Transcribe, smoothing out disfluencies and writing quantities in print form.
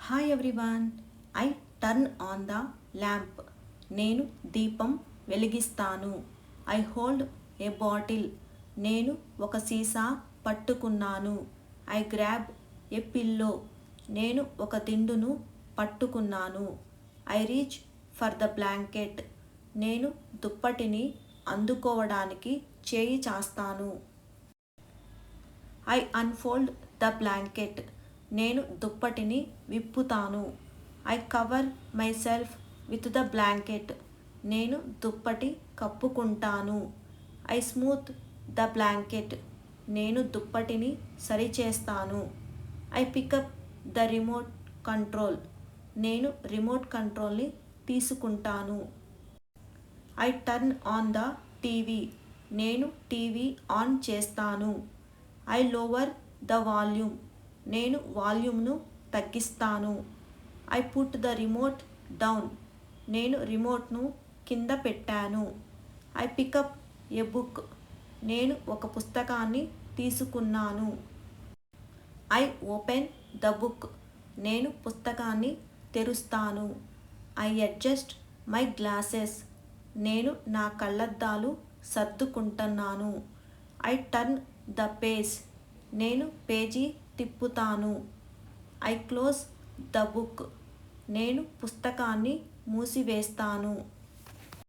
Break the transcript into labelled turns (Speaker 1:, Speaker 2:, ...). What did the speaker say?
Speaker 1: Hi everyone. I turn on the lamp. నేను దీపం వెలిగిస్తాను. I hold a bottle. నేను ఒక సీసా పట్టుకున్నాను. I grab a pillow. నేను ఒక దిండును పట్టుకున్నాను. I reach for the blanket. నేను దుప్పటిని అందుకోవడానికి చేయి చాస్తాను. I unfold the blanket. నేను దుప్పటిని విప్పుతాను. I cover myself with the blanket. నేను దుప్పటి కప్పుకుంటాను. I smooth the blanket. నేను దుప్పటిని సరిచేస్తాను. I pick up the remote control. నేను రిమోట్ కంట్రోల్ని తీసుకుంటాను. I turn on the TV. నేను టీవీ ఆన్ చేస్తాను. I lower the volume. నేను వాల్యూమ్ను తగ్గిస్తాను. I put the remote down. నేను రిమోట్ను కింద పెట్టాను. I pick up a book. నేను ఒక పుస్తకాన్ని తీసుకున్నాను. I open the book. నేను పుస్తకాన్ని తెరుస్తాను. I adjust my glasses. నేను నా కళ్ళద్దాలు సర్దుకుంటున్నాను. I turn the page. నేను పేజీ తిప్పుతాను. I close the book. నేను పుస్తకాన్ని మూసివేస్తాను.